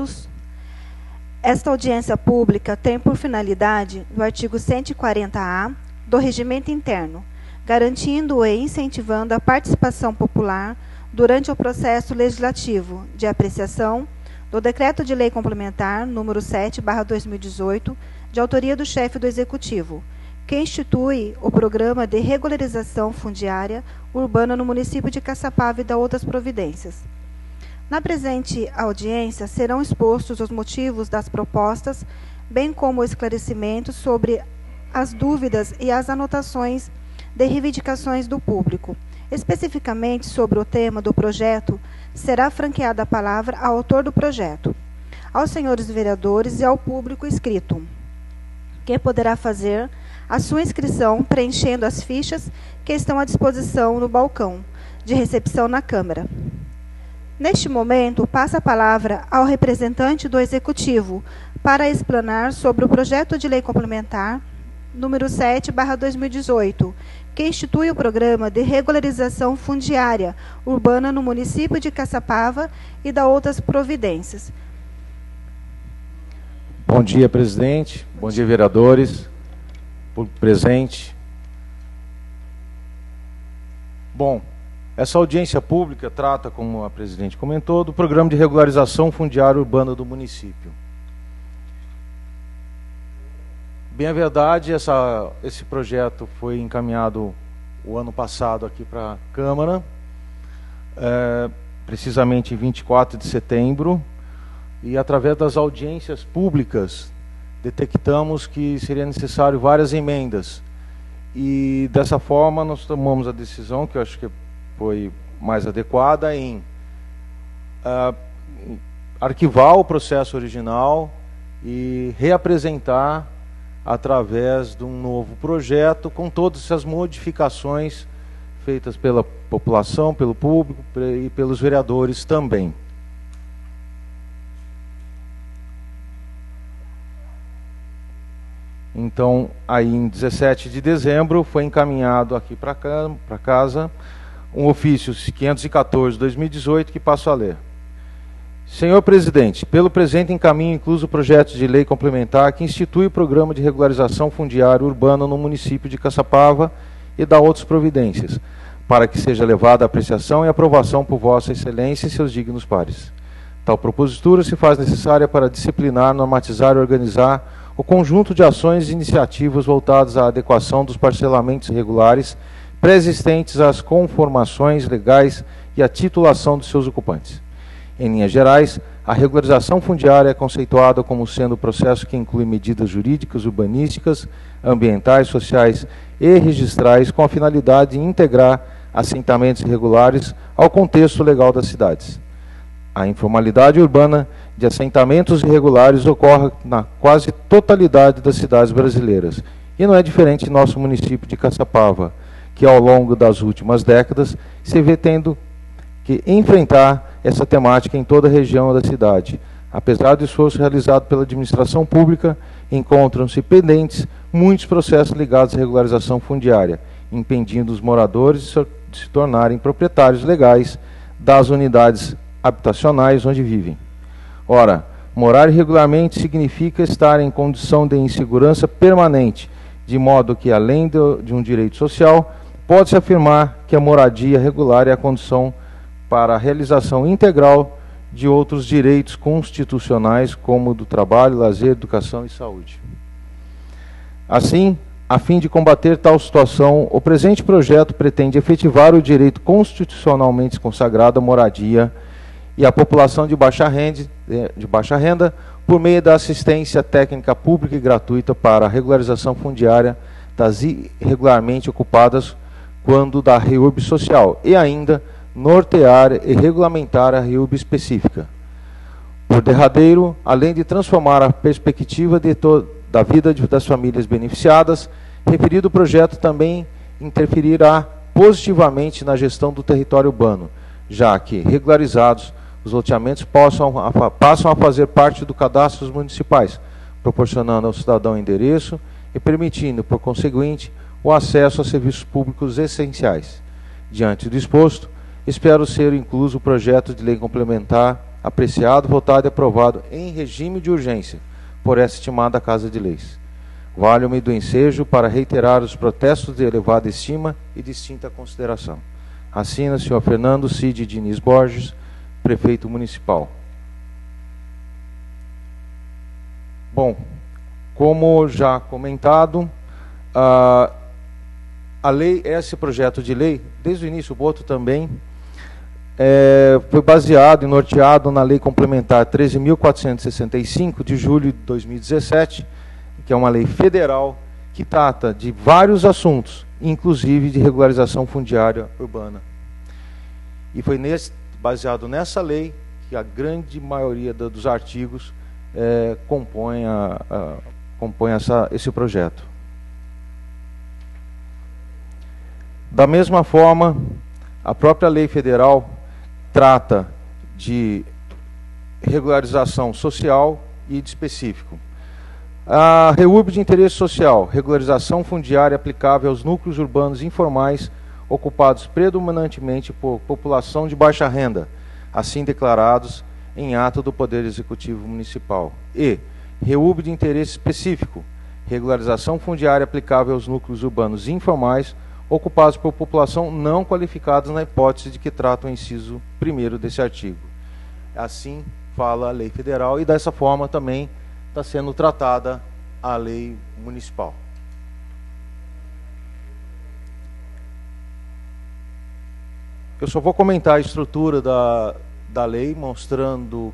vereadores, esta audiência pública tem por finalidade, no artigo 140-A do Regimento Interno, garantindo e incentivando a participação popular durante o processo legislativo de apreciação do Decreto de Lei Complementar número 7/2018, de autoria do chefe do Executivo, que institui o Programa de Regularização Fundiária Urbana no município de Caçapava e da outras providências. Na presente audiência serão expostos os motivos das propostas, bem como esclarecimentos sobre as dúvidas e as anotações de reivindicações do público. Especificamente sobre o tema do projeto, será franqueada a palavra ao autor do projeto, aos senhores vereadores e ao público inscrito, que poderá fazer a sua inscrição preenchendo as fichas que estão à disposição no balcão de recepção na Câmara. Neste momento, passa a palavra ao representante do Executivo para explanar sobre o projeto de lei complementar número 7/2018, que institui o Programa de Regularização Fundiária Urbana no município de Caçapava e da outras providências. Bom dia, presidente. Bom dia, vereadores. Público presente. Bom, essa audiência pública trata, como a presidente comentou, do Programa de Regularização Fundiária Urbana do município. Bem, a verdade, esse projeto foi encaminhado o ano passado aqui para a Câmara, precisamente em 24 de setembro, e através das audiências públicas detectamos que seria necessário várias emendas. E dessa forma nós tomamos a decisão, que eu acho que foi mais adequada, em arquivar o processo original e reapresentar através de um novo projeto, com todas essas modificações feitas pela população, pelo público e pelos vereadores também. Então, aí em 17 de dezembro, foi encaminhado aqui para casa um ofício 514/2018, que passo a ler. Senhor presidente, pelo presente encaminho incluso o projeto de lei complementar que institui o Programa de Regularização Fundiária Urbana no município de Caçapava e da outras providências, para que seja levada à apreciação e aprovação por Vossa Excelência e seus dignos pares. Tal propositura se faz necessária para disciplinar, normatizar e organizar o conjunto de ações e iniciativas voltadas à adequação dos parcelamentos irregulares pré-existentes às conformações legais e à titulação dos seus ocupantes. Em linhas gerais, a regularização fundiária é conceituada como sendo o processo que inclui medidas jurídicas, urbanísticas, ambientais, sociais e registrais com a finalidade de integrar assentamentos irregulares ao contexto legal das cidades. A informalidade urbana de assentamentos irregulares ocorre na quase totalidade das cidades brasileiras, e não é diferente em nosso município de Caçapava, que ao longo das últimas décadas se vê tendo que enfrentar essa temática em toda a região da cidade. Apesar do esforço realizado pela administração pública, encontram-se pendentes muitos processos ligados à regularização fundiária, impedindo os moradores de se tornarem proprietários legais das unidades habitacionais onde vivem. Ora, morar irregularmente significa estar em condição de insegurança permanente, de modo que, além de um direito social, pode-se afirmar que a moradia regular é a condição para a realização integral de outros direitos constitucionais, como do trabalho, lazer, educação e saúde. Assim, a fim de combater tal situação, o presente projeto pretende efetivar o direito constitucionalmente consagrado à moradia e à população de baixa renda por meio da assistência técnica pública e gratuita para a regularização fundiária das irregularmente ocupadas quando da REURB social, e ainda nortear e regulamentar a REURB específica. Por derradeiro, além de transformar a perspectiva da vida das famílias beneficiadas, referido projeto também interferirá positivamente na gestão do território urbano, já que, regularizados, os loteamentos passam a fazer parte do cadastro dos municipais, proporcionando ao cidadão endereço e permitindo, por conseguinte, o acesso a serviços públicos essenciais. Diante do exposto, espero ser incluso o projeto de lei complementar apreciado, votado e aprovado em regime de urgência por essa estimada Casa de Leis. Valho-me do ensejo para reiterar os protestos de elevada estima e distinta consideração. Assina, senhor Fernando Cid Diniz Borges, prefeito municipal. Bom, como já comentado, a lei, esse projeto de lei, desde o início, o Boto também, foi baseado e norteado na Lei Complementar 13.465, de julho de 2017, que é uma lei federal que trata de vários assuntos, inclusive de regularização fundiária urbana. E foi baseado nessa lei que a grande maioria dos artigos compõe esse projeto. Da mesma forma, a própria lei federal trata de regularização social e de específico. A REURB de interesse social, regularização fundiária aplicável aos núcleos urbanos informais ocupados predominantemente por população de baixa renda, assim declarados em ato do Poder Executivo Municipal. E REURB de interesse específico, regularização fundiária aplicável aos núcleos urbanos informais ocupados por população não qualificada na hipótese de que trata o inciso 1º desse artigo. Assim fala a lei federal e dessa forma também está sendo tratada a lei municipal. Eu só vou comentar a estrutura da lei, mostrando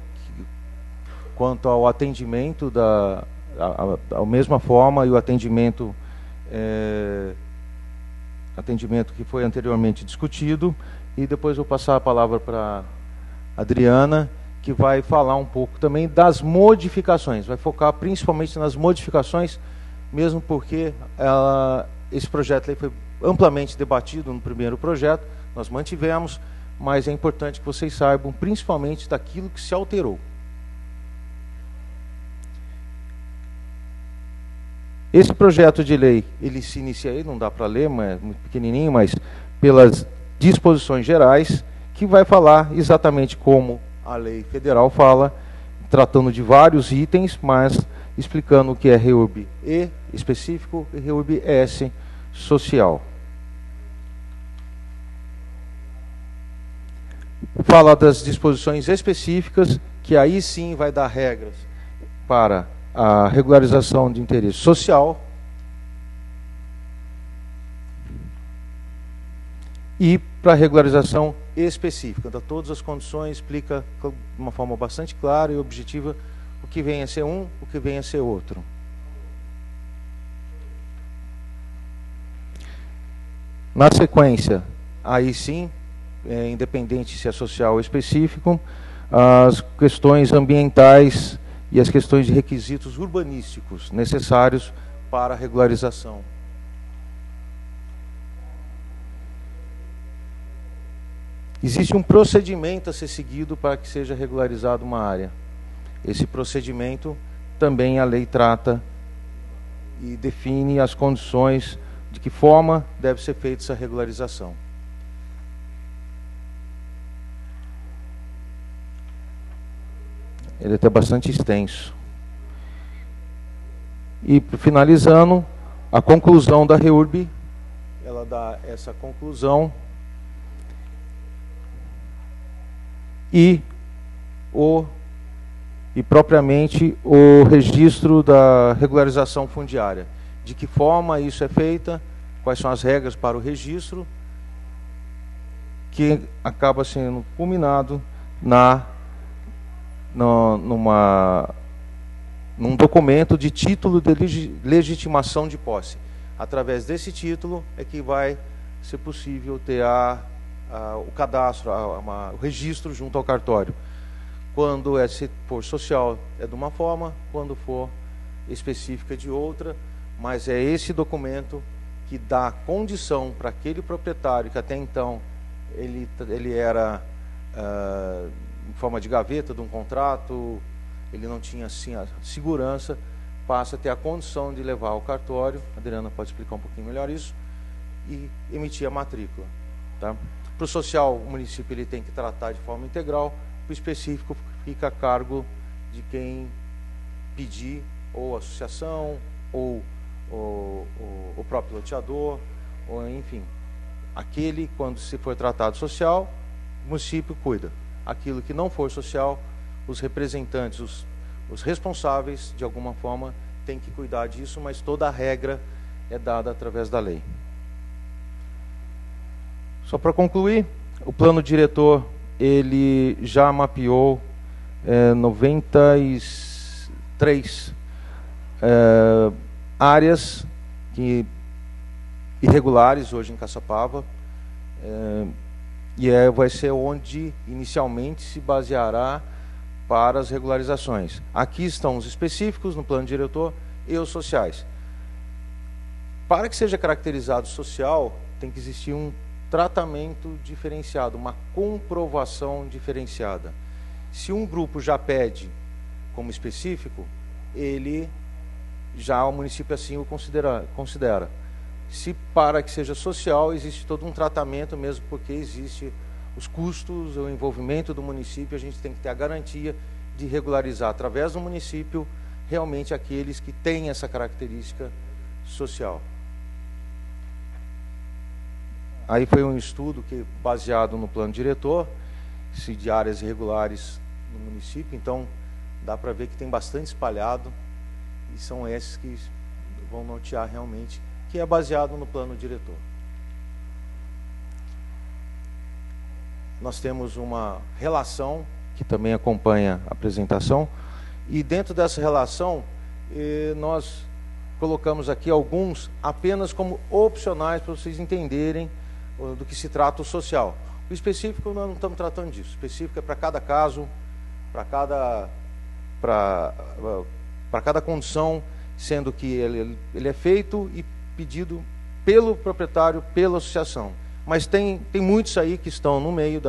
quanto ao atendimento, a mesma forma e o atendimento que foi anteriormente discutido, e depois vou passar a palavra para a Adriana, que vai falar um pouco também das modificações, vai focar principalmente nas modificações, mesmo porque esse projeto de lei foi amplamente debatido no primeiro projeto, nós mantivemos, mas é importante que vocês saibam principalmente daquilo que se alterou. Esse projeto de lei, ele se inicia aí, não dá para ler, mas é muito pequenininho, mas pelas disposições gerais, que vai falar exatamente como a lei federal fala, tratando de vários itens, mas explicando o que é REURB E específico e REURB S social. Fala das disposições específicas, que aí sim vai dar regras para a regularização de interesse social e para a regularização específica. Dá todas as condições, explica de uma forma bastante clara e objetiva o que vem a ser um, o que vem a ser outro. Na sequência, aí sim, independente se é social ou específico, as questões ambientais e as questões de requisitos urbanísticos necessários para a regularização. Existe um procedimento a ser seguido para que seja regularizada uma área. Esse procedimento também a lei trata e define as condições de que forma deve ser feita essa regularização. Ele é até bastante extenso. E, finalizando, a conclusão da REURB, ela dá essa conclusão e propriamente o registro da regularização fundiária. De que forma isso é feita, quais são as regras para o registro, que acaba sendo culminado num documento de título de legitimação de posse. Através desse título é que vai ser possível ter o cadastro, o registro junto ao cartório. Quando se for social é de uma forma, quando for específica de outra, mas é esse documento que dá condição para aquele proprietário que até então ele era em forma de gaveta de um contrato, ele não tinha assim a segurança, passa a ter a condição de levar ao cartório, a Adriana pode explicar um pouquinho melhor isso, e emitir a matrícula. Tá? Para o social, o município ele tem que tratar de forma integral, para o específico fica a cargo de quem pedir, ou a associação, ou o próprio loteador, ou enfim, aquele, quando se for tratado social, o município cuida. Aquilo que não for social, os representantes, os responsáveis, de alguma forma, têm que cuidar disso, mas toda a regra é dada através da lei. Só para concluir, o plano diretor, ele já mapeou 93 áreas irregulares hoje em Caçapava, e vai ser onde inicialmente se baseará para as regularizações. Aqui estão os específicos no plano diretor e os sociais. Para que seja caracterizado social, tem que existir um tratamento diferenciado, uma comprovação diferenciada. Se um grupo já pede como específico, o município assim o considera. Se para que seja social, existe todo um tratamento, mesmo porque existe os custos, o envolvimento do município, a gente tem que ter a garantia de regularizar através do município realmente aqueles que têm essa característica social. Aí foi um estudo baseado no plano diretor, de áreas irregulares no município, então dá para ver que tem bastante espalhado, e são esses que vão nortear realmente, que é baseado no plano diretor. Nós temos uma relação, que também acompanha a apresentação, e dentro dessa relação, nós colocamos aqui alguns apenas como opcionais para vocês entenderem do que se trata o social. O específico nós não estamos tratando disso. O específico é para cada caso, para cada condição, sendo que ele é feito e pedido pelo proprietário, pela associação. Mas tem muitos aí que estão no meio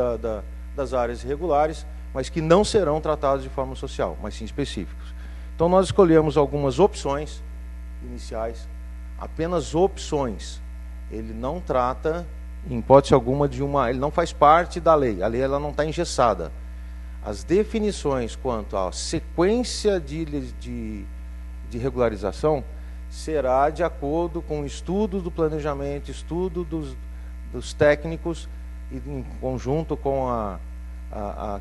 das áreas irregulares, mas que não serão tratados de forma social, mas sim específicos. Então nós escolhemos algumas opções iniciais, apenas opções. Ele não trata, em hipótese alguma, ele não faz parte da lei. A lei ela não está engessada. As definições quanto à sequência de regularização será de acordo com o estudo do planejamento, estudo dos técnicos, e em conjunto com a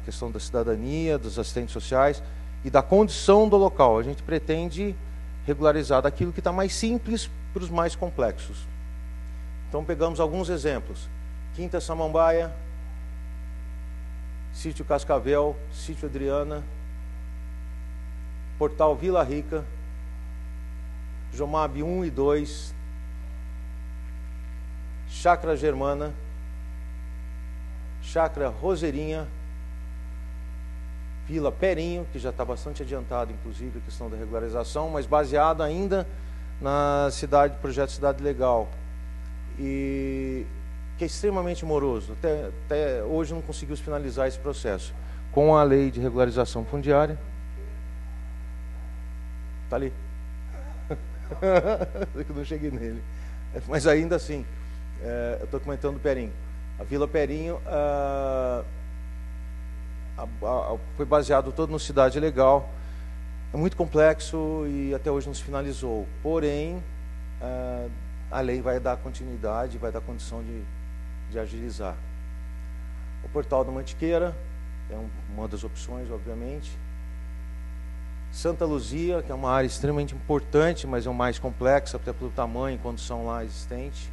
questão da cidadania, dos assistentes sociais e da condição do local. A gente pretende regularizar daquilo que está mais simples para os mais complexos. Então pegamos alguns exemplos. Quinta Samambaia, Sítio Cascavel, Sítio Adriana, Portal Vila Rica, Jomab 1 e 2, Chácara Germana, Chácara Roseirinha, Vila Perinho, que já está bastante adiantado, inclusive, a questão da regularização, mas baseado ainda na projeto Cidade Legal, e que é extremamente moroso. Até hoje não conseguimos finalizar esse processo. Com a lei de regularização fundiária. Está ali. Eu não cheguei nele. Mas ainda assim, eu estou comentando o Perinho. A Vila Perinho foi baseado todo no Cidade Legal. É muito complexo e até hoje não se finalizou. Porém, a lei vai dar continuidade, vai dar condição de agilizar. O Portal da Mantiqueira é uma das opções, obviamente. Santa Luzia, que é uma área extremamente importante, mas é o mais complexa, até pelo tamanho e condição lá existente.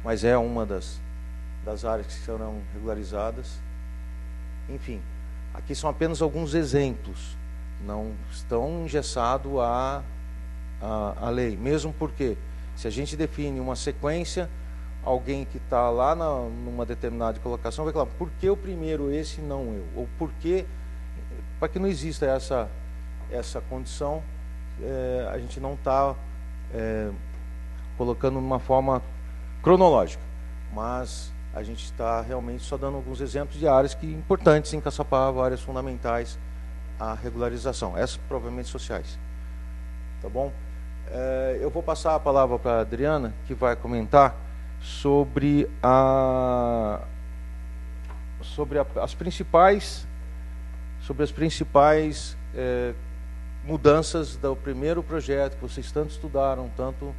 Mas é uma das áreas que serão regularizadas. Enfim, aqui são apenas alguns exemplos. Não estão engessados a lei. Mesmo porque, se a gente define uma sequência, alguém que está lá numa determinada colocação vai falar, por que o primeiro esse e não eu? Ou por que, para que não exista essa condição, a gente não está colocando numa forma cronológica, mas a gente está realmente só dando alguns exemplos de áreas importantes em Caçapava, áreas fundamentais à regularização, essas provavelmente sociais. Tá bom? Eu vou passar a palavra para a Adriana, que vai comentar sobre as principais sobre as principais mudanças do primeiro projeto que vocês tanto estudaram, tanto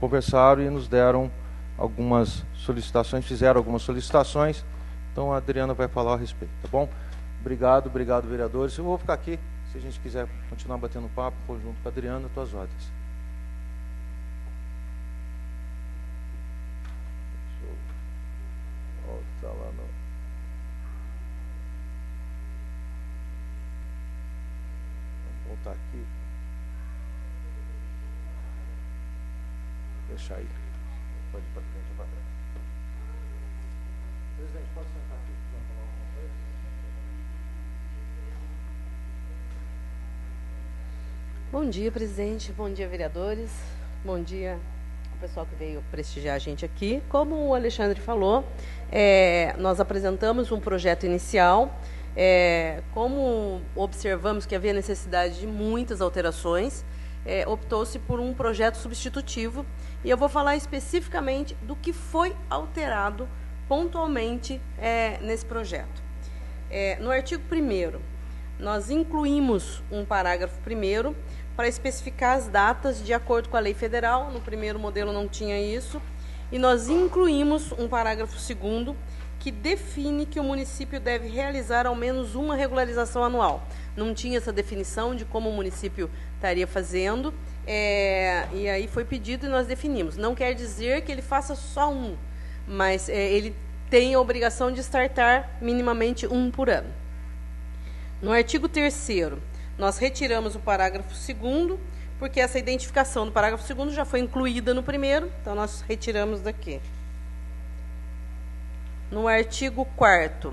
conversaram e nos deram algumas solicitações, fizeram algumas solicitações. Então a Adriana vai falar a respeito, tá bom? Obrigado, vereadores. Eu vou ficar aqui, se a gente quiser continuar batendo papo, junto com a Adriana, tuas ordens. Deixa eu voltar lá no... Vamos voltar aqui. Deixa aí. Pode ir para frente ou para trás. Presidente, pode sentar aqui. Bom dia, presidente. Bom dia, vereadores. Bom dia ao pessoal que veio prestigiar a gente aqui. Como o Alexandre falou, nós apresentamos um projeto inicial. Como observamos que havia necessidade de muitas alterações, optou-se por um projeto substitutivo. E eu vou falar especificamente do que foi alterado pontualmente nesse projeto. No artigo 1º, nós incluímos um parágrafo 1º para especificar as datas de acordo com a lei federal. No primeiro modelo não tinha isso. E nós incluímos um parágrafo 2º que define que o município deve realizar ao menos uma regularização anual. Não tinha essa definição de como o município estaria fazendo, e aí foi pedido e nós definimos. Não quer dizer que ele faça só um, mas ele tem a obrigação de startar minimamente um por ano. No artigo 3º, nós retiramos o parágrafo 2º, porque essa identificação do parágrafo 2º já foi incluída no primeiro, então nós retiramos daqui. No artigo 4º,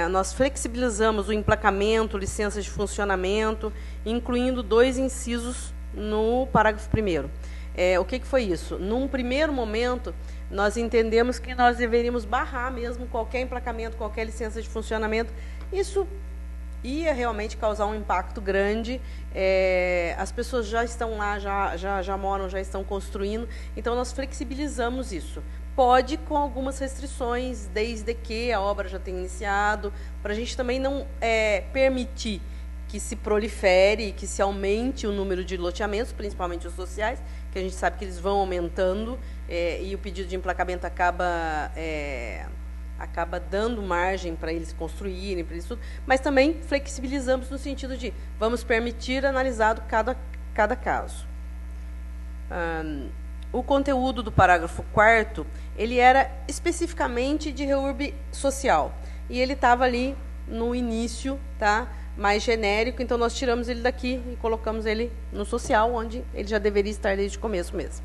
nós flexibilizamos o emplacamento, licenças de funcionamento, incluindo 2 incisos no parágrafo 1º. O que foi isso? Num primeiro momento, nós entendemos que nós deveríamos barrar mesmo qualquer emplacamento, qualquer licença de funcionamento. Isso ia realmente causar um impacto grande. As pessoas já estão lá, já moram, já estão construindo. Então, nós flexibilizamos isso. Pode com algumas restrições, desde que a obra já tenha iniciado, para a gente também não permitir que se prolifere, que se aumente o número de loteamentos, principalmente os sociais, que a gente sabe que eles vão aumentando, e o pedido de emplacamento acaba dando margem para eles construírem, para isso tudo, mas também flexibilizamos no sentido de vamos permitir analisado cada caso. O conteúdo do parágrafo 4º, ele era especificamente de reurb social, e ele estava ali no início, tá? Mais genérico, então nós tiramos ele daqui e colocamos ele no social, onde ele já deveria estar desde o começo mesmo.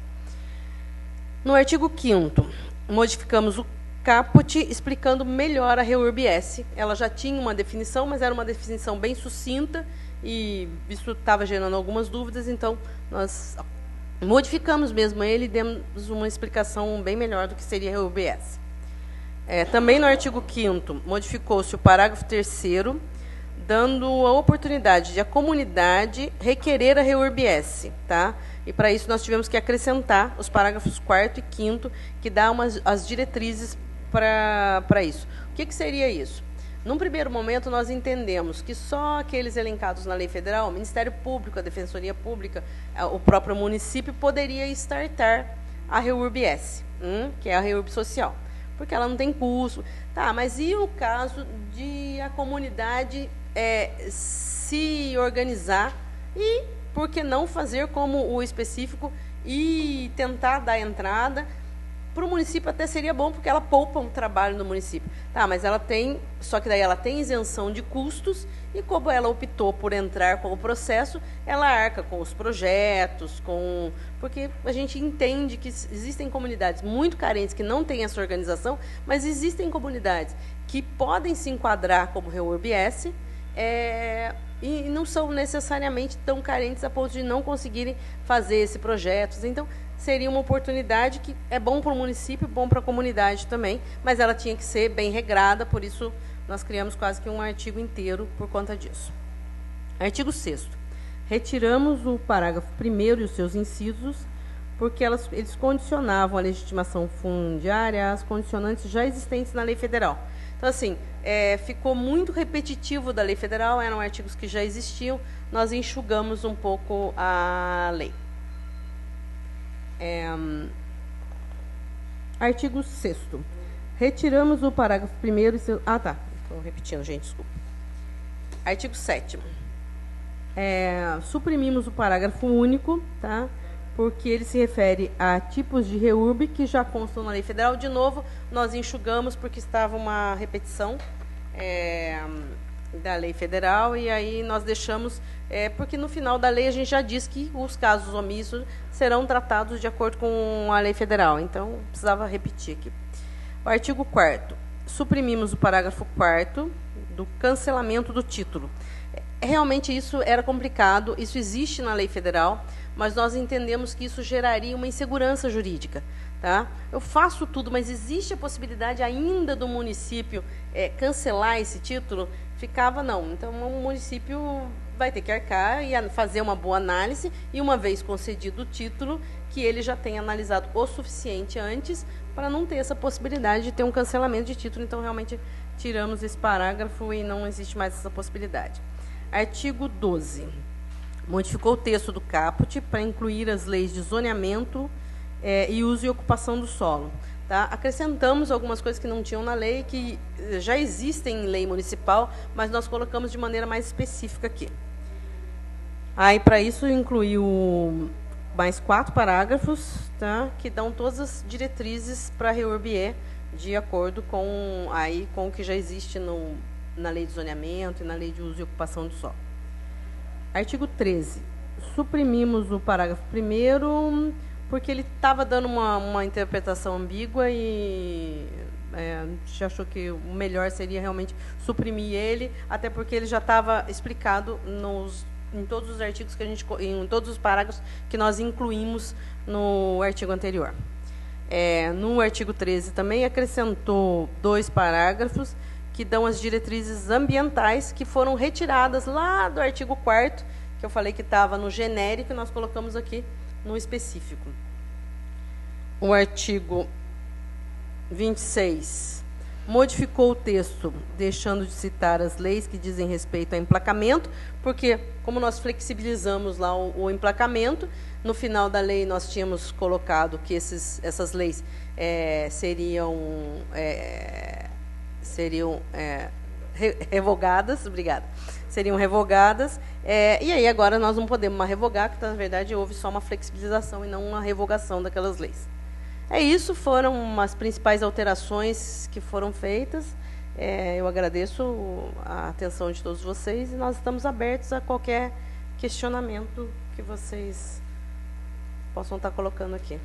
No artigo 5º, modificamos o caput, explicando melhor a reurb S. Ela já tinha uma definição, mas era uma definição bem sucinta, e isso estava gerando algumas dúvidas, então nós modificamos mesmo ele e demos uma explicação bem melhor do que seria a reurb S. Também no artigo 5º, modificou-se o parágrafo 3º, dando a oportunidade de a comunidade requerer a reurb S, tá? E para isso nós tivemos que acrescentar os parágrafos 4º e 5º, que dão as diretrizes para isso. O que seria isso? Num primeiro momento, nós entendemos que só aqueles elencados na lei federal, o Ministério Público, a Defensoria Pública, o próprio município, poderia startar a reurb S, que é a reurb social, porque ela não tem custo. Tá, mas e o caso de a comunidade se organizar e, por que não, fazer como o específico e tentar dar entrada? Para o município até seria bom, porque ela poupa um trabalho no município. Tá, mas ela tem, só que daí ela tem isenção de custos, e como ela optou por entrar com o processo, ela arca com os projetos, porque a gente entende que existem comunidades muito carentes que não têm essa organização, mas existem comunidades que podem se enquadrar como reurb S, e não são necessariamente tão carentes a ponto de não conseguirem fazer esse projeto. Então, seria uma oportunidade que é bom para o município, bom para a comunidade também, mas ela tinha que ser bem regrada, por isso nós criamos quase que um artigo inteiro por conta disso. Artigo 6º. Retiramos o parágrafo 1º e os seus incisos, porque eles condicionavam a legitimação fundiária às condicionantes já existentes na lei federal. Então, assim, ficou muito repetitivo da lei federal, eram artigos que já existiam, nós enxugamos um pouco a lei. Artigo 6º. Retiramos o parágrafo 1º e seu... Ah, tá. Estou repetindo, gente, desculpa. Artigo 7º. Suprimimos o parágrafo único, tá? Porque ele se refere a tipos de REURB que já constam na lei federal. De novo, nós enxugamos porque estava uma repetição da lei federal, e aí nós deixamos, porque no final da lei a gente já diz que os casos omissos serão tratados de acordo com a lei federal, então precisava repetir aqui. O artigo 4º, suprimimos o parágrafo 4º do cancelamento do título. Realmente isso era complicado, isso existe na lei federal, mas nós entendemos que isso geraria uma insegurança jurídica. Tá? Eu faço tudo, mas existe a possibilidade ainda do município cancelar esse título? Ficava não. Então, o município vai ter que arcar e fazer uma boa análise, e uma vez concedido o título, que ele já tenha analisado o suficiente antes para não ter essa possibilidade de ter um cancelamento de título. Então, realmente, tiramos esse parágrafo e não existe mais essa possibilidade. Artigo 12. Modificou o texto do caput para incluir as leis de zoneamento e uso e ocupação do solo. Tá? Acrescentamos algumas coisas que não tinham na lei, que já existem em lei municipal, mas nós colocamos de maneira mais específica aqui. Aí, para isso, incluiu mais 4 parágrafos, tá? Que dão todas as diretrizes para a REURB de acordo com o que já existe na lei de zoneamento e na lei de uso e ocupação do solo. Artigo 13. Suprimimos o parágrafo 1º, porque ele estava dando uma interpretação ambígua e a gente achou que o melhor seria realmente suprimir ele, até porque ele já estava explicado em todos os artigos em todos os parágrafos que nós incluímos no artigo anterior. No artigo 13 também acrescentou 2 parágrafos que dão as diretrizes ambientais, que foram retiradas lá do artigo 4º, que eu falei que estava no genérico, e nós colocamos aqui no específico. O artigo 26 modificou o texto, deixando de citar as leis que dizem respeito a emplacamento, porque, como nós flexibilizamos lá o emplacamento, no final da lei nós tínhamos colocado que essas leis seriam revogadas, obrigada, seriam revogadas, e aí agora nós não podemos mais revogar, porque na verdade houve só uma flexibilização e não uma revogação daquelas leis. Isso, foram as principais alterações que foram feitas. Eu agradeço a atenção de todos vocês e nós estamos abertos a qualquer questionamento que vocês possam estar colocando aqui.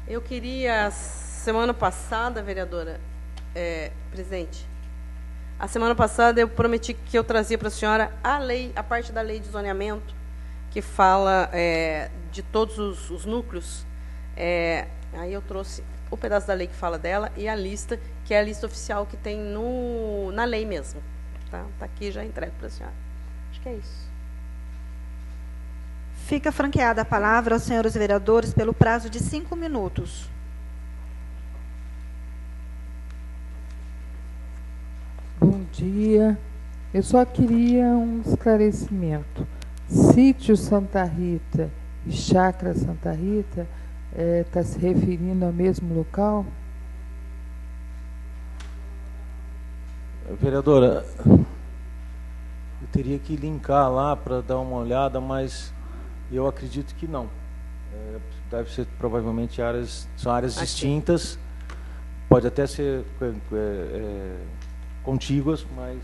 Eu queria, semana passada, vereadora, presidente, a semana passada eu prometi que eu trazia para a senhora a parte da lei de zoneamento, que fala de todos os núcleos. Aí eu trouxe o pedaço da lei que fala dela e a lista, que é a lista oficial que tem na lei mesmo. Tá aqui, já entrego para a senhora. Acho que é isso. Fica franqueada a palavra aos senhores vereadores pelo prazo de 5 minutos. Bom dia. Eu só queria um esclarecimento. Sítio Santa Rita e Chácara Santa Rita está se referindo ao mesmo local? Vereadora, eu teria que linkar lá para dar uma olhada, mas eu acredito que não. Deve ser provavelmente são áreas distintas. Pode até ser contíguas, mas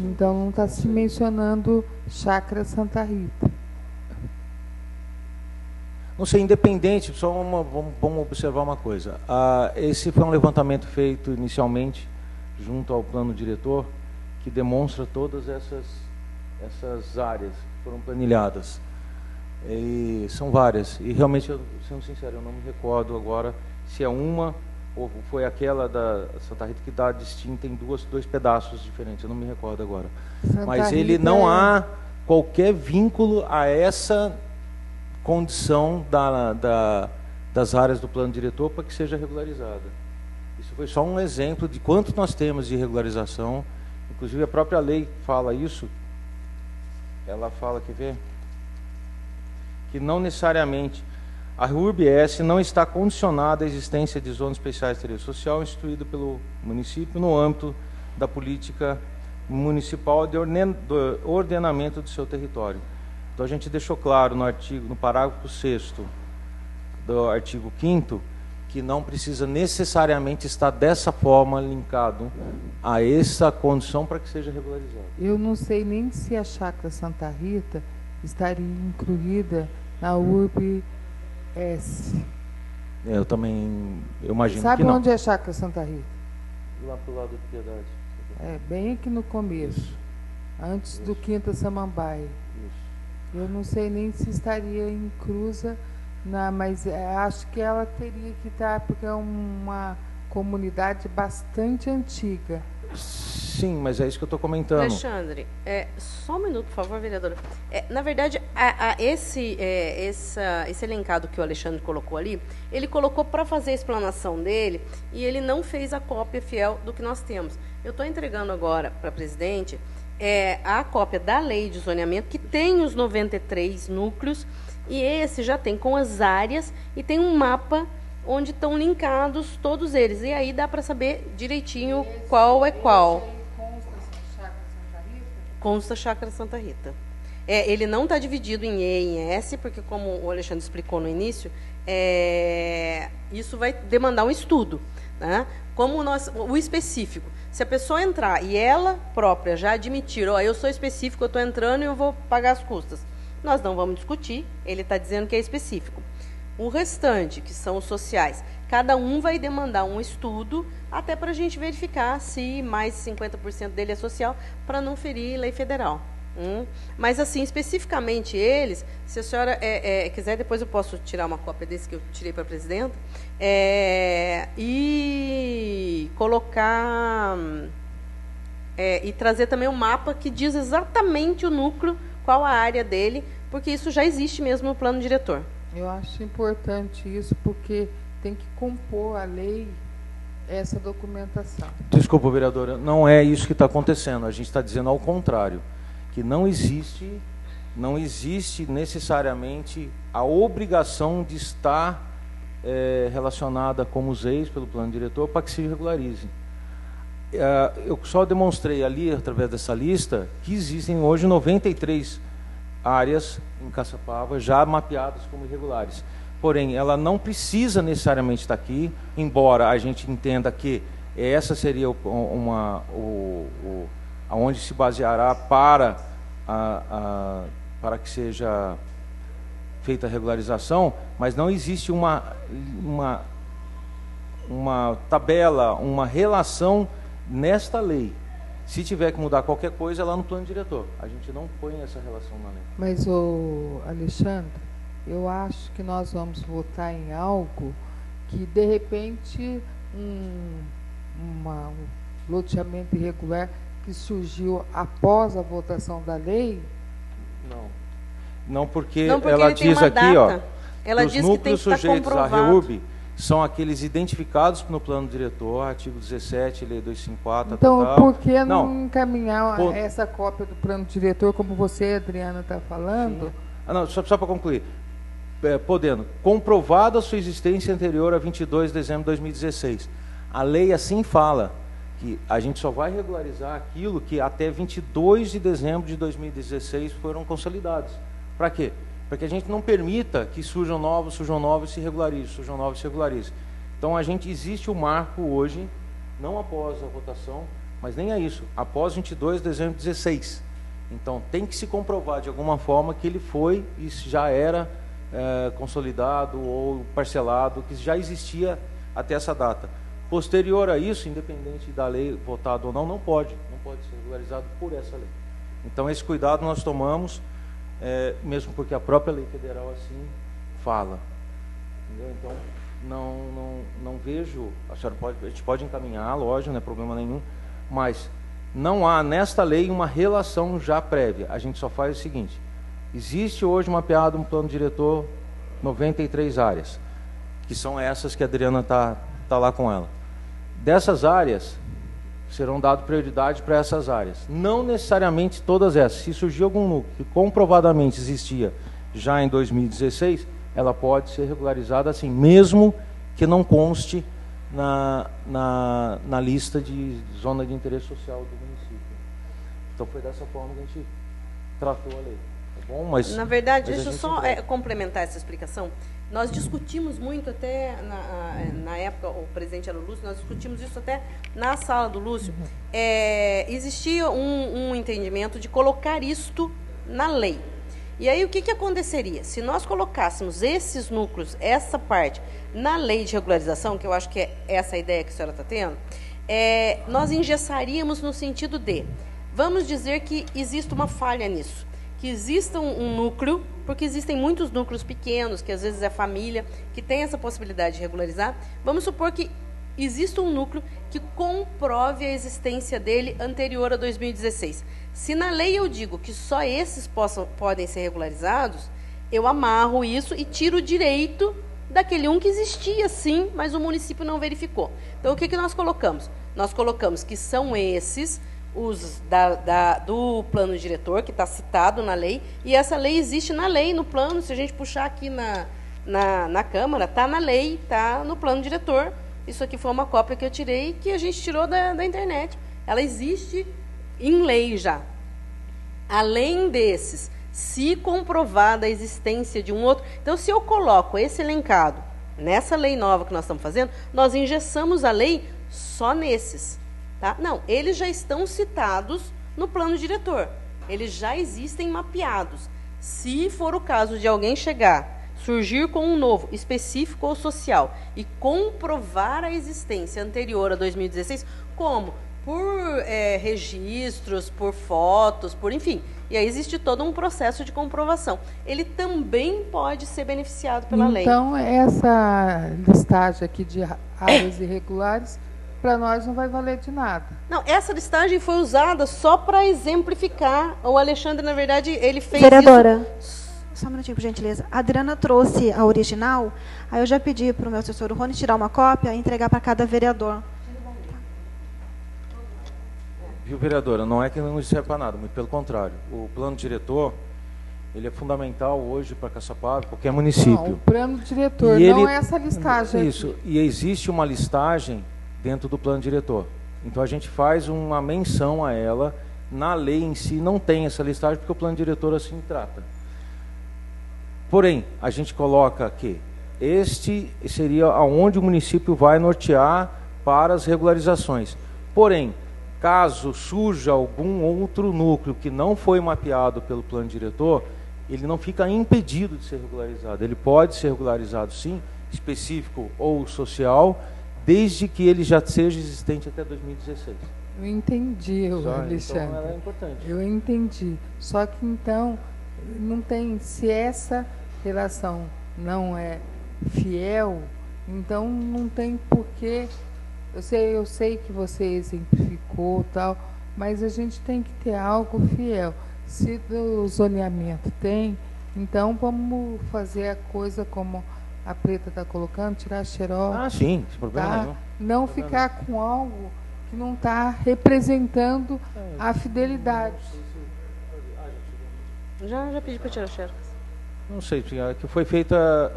então não está se mencionando Chácara Santa Rita. Não sei, independente, só vamos observar uma coisa. Esse foi um levantamento feito inicialmente junto ao plano diretor, que demonstra todas essas áreas que foram planilhadas. E são várias. E realmente, sendo sincero, eu não me recordo agora se é uma ou foi aquela da Santa Rita que dá distinta em dois pedaços diferentes. Eu não me recordo agora. Mas ele não há qualquer vínculo a essa condição das áreas do plano diretor para que seja regularizada. Isso foi só um exemplo de quanto nós temos de regularização Inclusive, a própria lei fala isso. Ela fala, quer ver? Que não necessariamente a RURB-S não está condicionada à existência de zonas especiais de interesse social instituídas pelo município no âmbito da política municipal de ordenamento do seu território. Então, a gente deixou claro no parágrafo 6º do artigo 5º que não precisa necessariamente estar dessa forma linkado a essa condição para que seja regularizado. Eu não sei nem se a Chácara Santa Rita estaria incluída na URB-S. Eu também, eu imagino Sabe que não. onde é a Chácara Santa Rita? Lá pro lado de Piedade. É, bem aqui no começo, Isso. antes Isso. do Quinta Samambaia. Isso. Eu não sei nem se estaria inclusa, mas acho que ela teria que estar, porque é uma comunidade bastante antiga. Sim, mas é isso que eu estou comentando. Alexandre, só um minuto, por favor, vereadora. Na verdade, esse elencado que o Alexandre colocou ali, ele colocou para fazer a explanação dele e ele não fez a cópia fiel do que nós temos. Eu estou entregando agora para a presidente a cópia da lei de zoneamento, que tem os 93 núcleos, e esse já tem com as áreas e tem um mapa onde estão linkados todos eles. E aí dá para saber direitinho qual é qual. Consta Chácara Santa Rita. Ele não está dividido em E e em S, porque, como o Alexandre explicou no início, isso vai demandar um estudo. Né? Como o específico. Se a pessoa entrar e ela própria já admitir, eu sou específico, eu estou entrando e eu vou pagar as custas, nós não vamos discutir, ele está dizendo que é específico. O restante, que são os sociais, cada um vai demandar um estudo, até para a gente verificar se mais 50% dele é social, para não ferir lei federal. Mas, assim, especificamente eles, se a senhora quiser, depois eu posso tirar uma cópia desse que eu tirei para a presidenta, e colocar, e trazer também um mapa que diz exatamente o núcleo, qual a área dele, porque isso já existe mesmo no plano diretor. Eu acho importante isso, porque tem que compor a lei essa documentação. Desculpa, vereadora, não é isso que está acontecendo. A gente está dizendo ao contrário, que não existe necessariamente a obrigação de estar relacionada com museus pelo plano diretor para que se regularize. Eu só demonstrei ali, através dessa lista, que existem hoje 93 áreas em Caçapava já mapeadas como irregulares. Porém, ela não precisa necessariamente estar aqui, embora a gente entenda que essa seria aonde se baseará para que seja feita a regularização, mas não existe uma tabela, uma relação nesta lei. Se tiver que mudar qualquer coisa, é lá no plano diretor. A gente não põe essa relação na lei. Mas, Alexandre, eu acho que nós vamos votar em algo que, de repente, um loteamento irregular que surgiu após a votação da lei? Não, porque porque ela diz aqui, ela os diz que tem núcleos que estar sujeitos à comprovado. REURB são aqueles identificados no plano diretor, artigo 17, lei 254, então, por que não não encaminhar essa cópia do plano diretor, como você, Adriana, está falando? Só para concluir. Podendo, comprovada a sua existência anterior a 22 de dezembro de 2016. A lei assim fala que a gente só vai regularizar aquilo que até 22 de dezembro de 2016 foram consolidados. Para quê? Para que a gente não permita que surjam novos e se regularizem, Então, existe o marco hoje, não após a votação, mas nem é isso, após 22 de dezembro de 2016. Então, tem que se comprovar de alguma forma que ele foi e já era consolidado ou parcelado, que já existia até essa data. Posterior a isso, independente da lei votada ou não pode ser regularizado por essa lei. Então, esse cuidado nós tomamos, mesmo porque a própria lei federal assim fala. Entendeu? Então, não vejo, a gente pode encaminhar, lógico, não é problema nenhum, mas não há nesta lei uma relação já prévia. A gente só faz o seguinte: existe hoje mapeado um plano diretor 93 áreas, que são essas que a Adriana está lá com ela. Dessas áreas, serão dadas prioridade para essas áreas. Não necessariamente todas essas. Se surgir algum núcleo que comprovadamente existia já em 2016, ela pode ser regularizada assim, mesmo que não conste na lista de zona de interesse social do município. Então foi dessa forma que a gente tratou a lei. Tá bom? Mas, na verdade, deixa eu só complementar essa explicação. Nós discutimos muito até, na época, o presidente era o Lúcio, nós discutimos isso até na sala do Lúcio. Existia um entendimento de colocar isto na lei. E aí o que aconteceria? Se nós colocássemos esses núcleos, essa parte, na lei de regularização, que eu acho que é essa a ideia que a senhora está tendo, nós engessaríamos no sentido de, vamos dizer que existe uma falha nisso, que exista um núcleo, porque existem muitos núcleos pequenos, que às vezes é família, que tem essa possibilidade de regularizar. Vamos supor que exista um núcleo que comprove a existência dele anterior a 2016. Se na lei eu digo que só esses podem ser regularizados, eu amarro isso e tiro o direito daquele um que existia sim, mas o município não verificou. Então, o que nós colocamos? Nós colocamos que são esses os do plano diretor, que está citado na lei, e essa lei existe na lei, no plano. Se a gente puxar aqui na Câmara, está na lei, está no plano diretor. Isso aqui foi uma cópia que eu tirei, que a gente tirou da internet. Ela existe em lei já. Além desses, se comprovada a existência de um outro... Então, se eu coloco esse elencado nessa lei nova que nós estamos fazendo, nós engessamos a lei só nesses. Tá? Não, eles já estão citados no plano diretor. Eles já existem mapeados. Se for o caso de alguém surgir com um novo, específico ou social, e comprovar a existência anterior a 2016, como? Por registros, por fotos, enfim. E aí existe todo um processo de comprovação. Ele também pode ser beneficiado pela lei. Então, essa listagem aqui de áreas irregulares, para nós não vai valer de nada. Não, essa listagem foi usada só para exemplificar. O Alexandre, na verdade, ele fez Vereadora, só um minutinho, por gentileza. A Adriana trouxe a original, aí eu já pedi para o meu assessor, o Rony, tirar uma cópia e entregar para cada vereador. Viu, vereadora? Não é que não serve para nada, muito pelo contrário. O plano diretor, ele é fundamental hoje para Caçapava, qualquer município. Não, o plano diretor, não é essa listagem. Isso, aqui. E existe uma listagem dentro do plano diretor. Então a gente faz uma menção a ela. Na lei em si não tem essa listagem, porque o plano diretor assim trata. Porém, a gente coloca que este seria aonde o município vai nortear para as regularizações. Porém, caso surja algum outro núcleo que não foi mapeado pelo plano diretor, ele não fica impedido de ser regularizado. Ele pode ser regularizado sim, específico ou social, desde que ele já seja existente até 2016. Eu entendi, Alexandre. Então, ela é importante. Eu entendi. Só que, então, não tem... Se essa relação não é fiel, então não tem porquê... Eu sei que você exemplificou tal, mas a gente tem que ter algo fiel. Se o zoneamento tem, então vamos fazer a coisa como a Preta está colocando, tirar xerox. Ah, sim, sem problema nenhum. Não ficar com algo que não está representando a fidelidade. Já pedi para tirar xerox. Não sei, que foi feita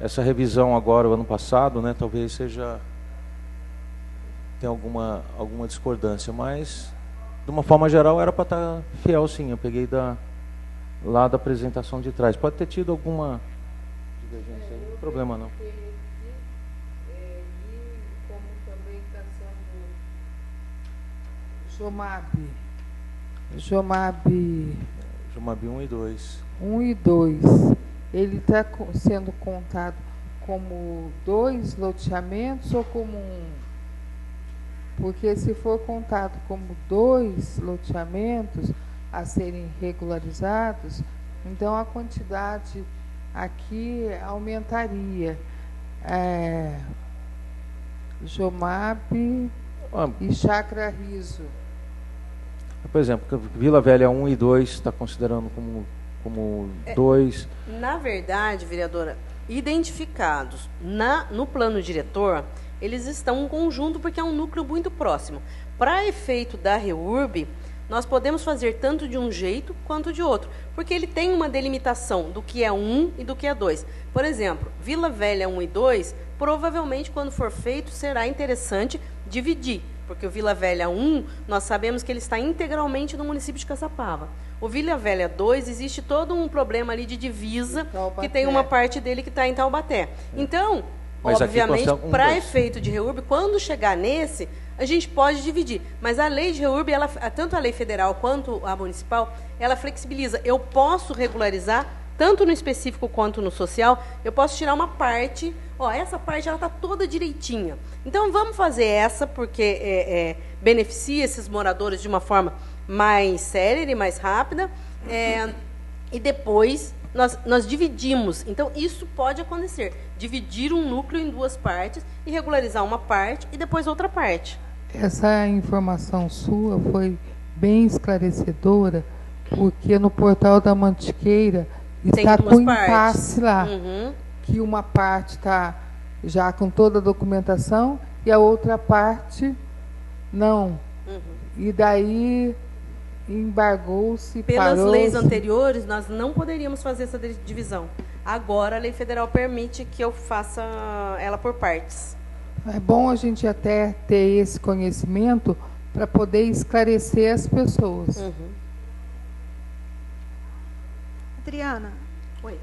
essa revisão agora, o ano passado, né? Talvez seja... tem alguma discordância, mas de uma forma geral era para estar fiel sim. Eu peguei lá da apresentação de trás. Pode ter tido alguma divergência aí, não tem problema não. Como também está sendo Jomab 1 e 2. 1 e 2. Ele está sendo contado como 2 loteamentos ou como 1? Porque se for contado como 2 loteamentos a serem regularizados, então a quantidade aqui aumentaria. Jomab e Chácara Riso. Por exemplo, Vila Velha 1 e 2 está considerando como 2. Na verdade, vereadora, identificados no plano diretor, eles estão em conjunto porque é um núcleo muito próximo. Para efeito da REURB, nós podemos fazer tanto de um jeito quanto de outro, porque ele tem uma delimitação do que é 1 e do que é 2. Por exemplo, Vila Velha 1 e 2, provavelmente quando for feito será interessante dividir, porque o Vila Velha 1, nós sabemos que ele está integralmente no município de Caçapava. O Vila Velha 2, existe todo um problema ali de divisa, que tem uma parte dele que está em Taubaté. Então, mas obviamente, para efeito de REURB, quando chegar nesse, a gente pode dividir. Mas a lei de REURB, tanto a lei federal quanto a municipal, ela flexibiliza. Eu posso regularizar, tanto no específico quanto no social, eu posso tirar uma parte. Ó, essa parte ela está toda direitinha. Então, vamos fazer essa, porque beneficia esses moradores de uma forma mais célere, mais rápida. E depois nós dividimos. Então, isso pode acontecer. Dividir um núcleo em duas partes e regularizar uma parte e depois outra parte. Essa informação sua foi bem esclarecedora, porque no portal da Mantiqueira está com impasse lá. Que uma parte está já com toda a documentação e a outra parte não. E daí embargou-se, pelas leis anteriores, nós não poderíamos fazer essa divisão. Agora, a lei federal permite que eu faça ela por partes. É bom a gente até ter esse conhecimento para poder esclarecer as pessoas. Adriana. Oi.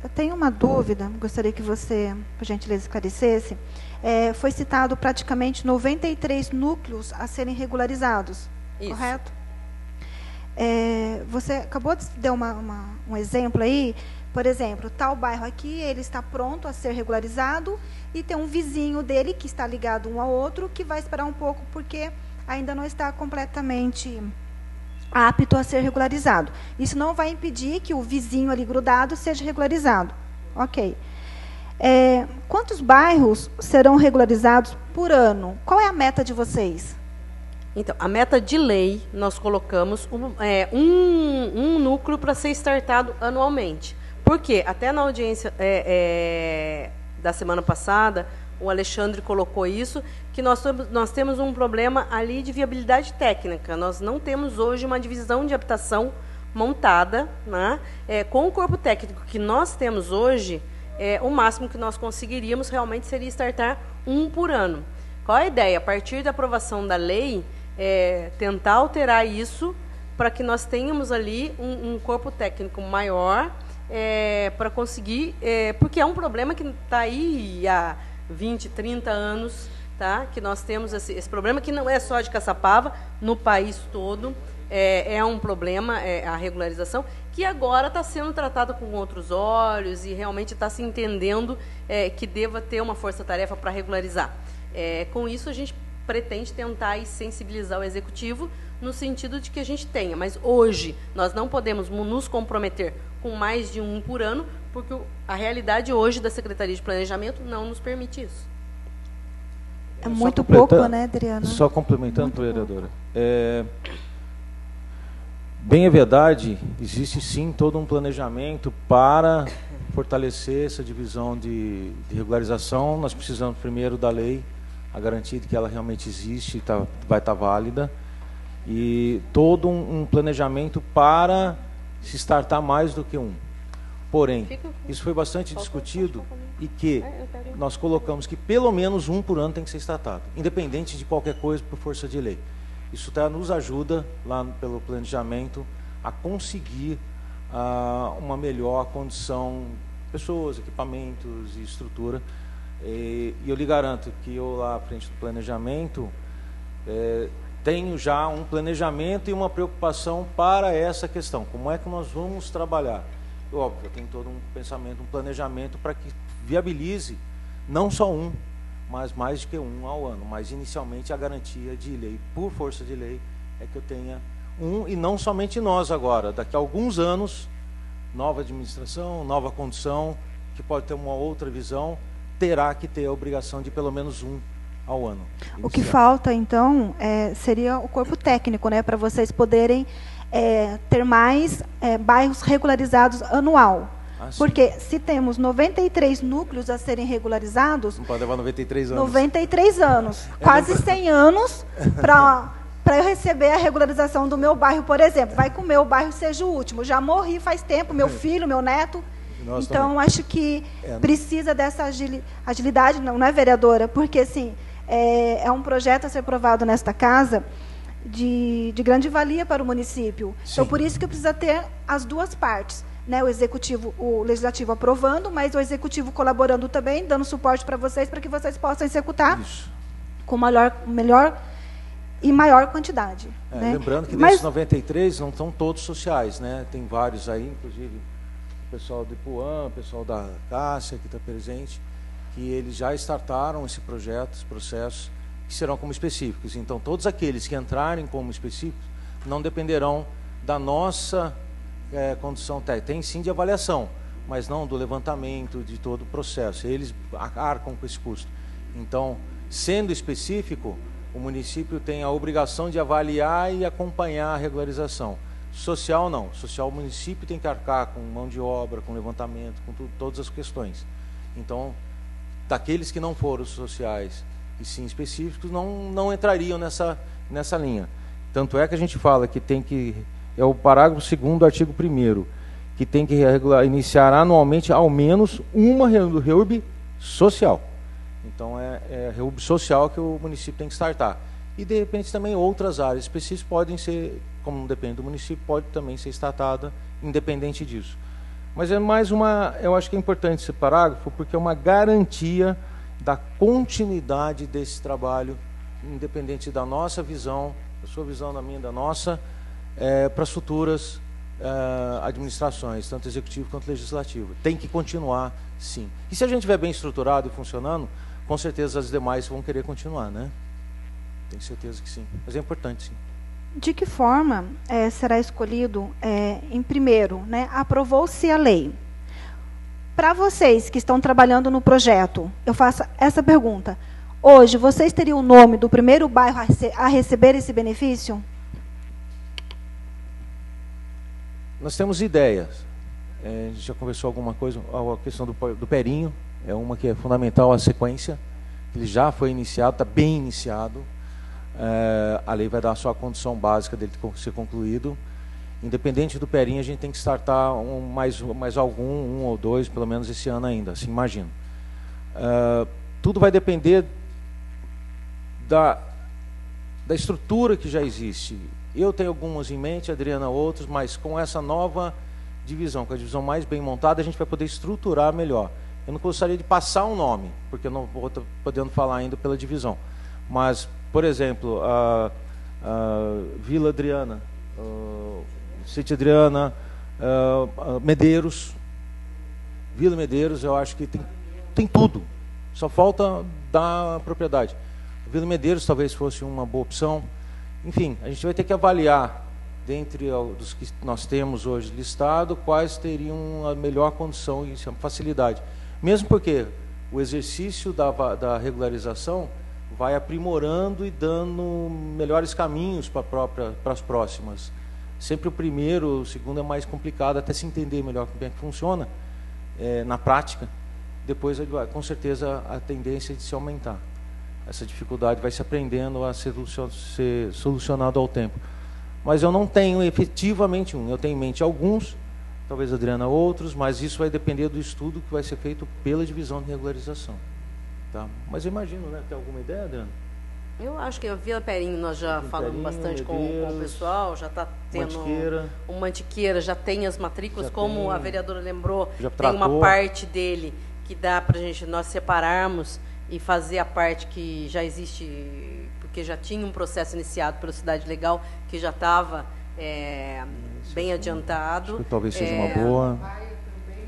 Eu tenho uma dúvida, gostaria que você, por gentileza, esclarecesse. Foi citado praticamente 93 núcleos a serem regularizados, isso. Correto? Você acabou de dar um exemplo aí, por exemplo, tal bairro aqui, ele está pronto a ser regularizado e tem um vizinho dele que está ligado um ao outro que vai esperar um pouco porque ainda não está completamente apto a ser regularizado. Isso não vai impedir que o vizinho ali grudado seja regularizado. Ok. Quantos bairros serão regularizados por ano? Qual é a meta de vocês? Então, a meta de lei, nós colocamos um núcleo para ser startado anualmente. Por quê? Até na audiência da semana passada, o Alexandre colocou isso, que nós temos um problema ali de viabilidade técnica. Nós não temos hoje uma divisão de habitação montada, né? Com o corpo técnico que nós temos hoje, o máximo que nós conseguiríamos realmente seria startar um por ano. Qual a ideia? A partir da aprovação da lei, tentar alterar isso para que nós tenhamos ali um corpo técnico maior para conseguir, porque é um problema que está aí há 20, 30 anos, tá? Que nós temos esse problema, que não é só de Caçapava, no país todo, é um problema, a regularização, que agora está sendo tratado com outros olhos e realmente está se entendendo que deva ter uma força-tarefa para regularizar. Com isso, a gente pretende tentar sensibilizar o Executivo no sentido de que a gente tenha, mas hoje nós não podemos nos comprometer com mais de um por ano, porque a realidade hoje da Secretaria de Planejamento não nos permite isso. É muito pouco, né, Adriana? Só complementando, vereadora. Bem é verdade, existe sim todo um planejamento para fortalecer essa divisão de regularização. Nós precisamos primeiro da lei, a garantia de que ela realmente existe, vai estar válida, e todo um planejamento para se startar mais do que um. Porém, isso foi bastante discutido e que nós colocamos que pelo menos um por ano tem que ser startado, independente de qualquer coisa por força de lei. Isso nos ajuda, lá pelo planejamento, a conseguir uma melhor condição, pessoas, equipamentos e estrutura. E eu lhe garanto que eu, lá à frente do planejamento, tenho já um planejamento e uma preocupação para essa questão. Como é que nós vamos trabalhar? Óbvio, eu tenho todo um pensamento, um planejamento para que viabilize não só um, mas mais de que um ao ano. Mas, inicialmente, a garantia de lei, por força de lei, é que eu tenha um, e não somente nós agora. Daqui a alguns anos, nova administração, nova condição, que pode ter uma outra visão, terá que ter a obrigação de pelo menos um ao ano. O que falta, então, seria o corpo técnico, né, para vocês poderem ter mais bairros regularizados anual. Porque se temos 93 núcleos a serem regularizados... Não pode levar 93 anos. 93 anos. Quase 100 anos para eu receber a regularização do meu bairro, por exemplo. Vai que o meu bairro seja o último. Já morri faz tempo, meu filho, meu neto. Nós então, também. acho que precisa dessa agilidade, não é, vereadora? Porque, assim, é um projeto a ser aprovado nesta casa de grande valia para o município. Sim. Então, por isso que precisa ter as duas partes. Né, o executivo, o legislativo aprovando, mas o executivo colaborando também, dando suporte para vocês, para que vocês possam executar com melhor e maior quantidade. Né? Lembrando que desses 93 não estão todos sociais, né? Tem vários aí, inclusive o pessoal do Ipuã, o pessoal da Cássia, que está presente, que eles já startaram esse projeto, esse processo, que serão como específicos. Então, todos aqueles que entrarem como específicos não dependerão da nossa condição técnica. Tem sim de avaliação, mas não do levantamento de todo o processo. Eles arcam com esse custo. Então, sendo específico, o município tem a obrigação de avaliar e acompanhar a regularização. Social, não. Social, o município tem que arcar com mão de obra, com levantamento, com todas as questões. Então, daqueles que não foram sociais e sim específicos, não entrariam nessa linha. Tanto é que a gente fala que tem que... É o parágrafo 2º do artigo 1º, que tem que iniciar anualmente ao menos uma REURB social. Então, é REURB social que o município tem que startar. E, de repente, também outras áreas específicas podem ser, como não depende do município, pode também ser startada independente disso. Mas é mais eu acho que é importante esse parágrafo, porque é uma garantia da continuidade desse trabalho, independente da nossa visão, da sua visão, da minha, da nossa, para as futuras administrações, tanto executivo quanto legislativo. Tem que continuar, sim. E se a gente estiver bem estruturado e funcionando, com certeza as demais vão querer continuar, né? Tenho certeza que sim. Mas é importante, sim. De que forma será escolhido, em primeiro, né, aprovou-se a lei. Para vocês que estão trabalhando no projeto, eu faço essa pergunta. Hoje, vocês teriam o nome do primeiro bairro a receber esse benefício? Nós temos ideias. A gente já conversou alguma coisa, a questão do Perinho, é uma que é fundamental, a sequência. Ele já foi iniciado, está bem iniciado. A lei vai dar só a condição básica dele ser concluído. Independente do Perinho, a gente tem que startar mais algum, um ou dois, pelo menos esse ano ainda, assim imagino. Tudo vai depender da estrutura que já existe. Eu tenho algumas em mente, a Adriana outras, mas com essa nova divisão, com a divisão mais bem montada, a gente vai poder estruturar melhor. Eu não gostaria de passar um nome, porque eu não vou estar podendo falar ainda pela divisão. Mas, por exemplo, a Vila Adriana, Sítio Adriana, Medeiros, Vila Medeiros, eu acho que tem tudo. Só falta dar propriedade. Vila Medeiros talvez fosse uma boa opção. Enfim, a gente vai ter que avaliar, dentre dos que nós temos hoje listado, quais teriam a melhor condição e facilidade. Mesmo porque o exercício da regularização vai aprimorando e dando melhores caminhos para as próximas. Sempre o primeiro, o segundo é mais complicado, até se entender melhor como é que funciona na prática. Depois, com certeza, a tendência é de se aumentar. Essa dificuldade vai se aprendendo a ser solucionado ao tempo. Mas eu não tenho efetivamente eu tenho em mente alguns, talvez a Adriana outros, mas isso vai depender do estudo que vai ser feito pela divisão de regularização. Tá? Mas eu imagino, né? Tem alguma ideia, Adriana? Eu acho que a Vila Perinho nós já falamos bastante com o pessoal, já está tendo uma Mantiqueira, já tem as matrículas, como a vereadora lembrou, tem uma parte dele que dá para nós separarmos e fazer a parte que já existe, porque já tinha um processo iniciado pela Cidade Legal, que já estava bem adiantado. Acho que talvez seja uma boa.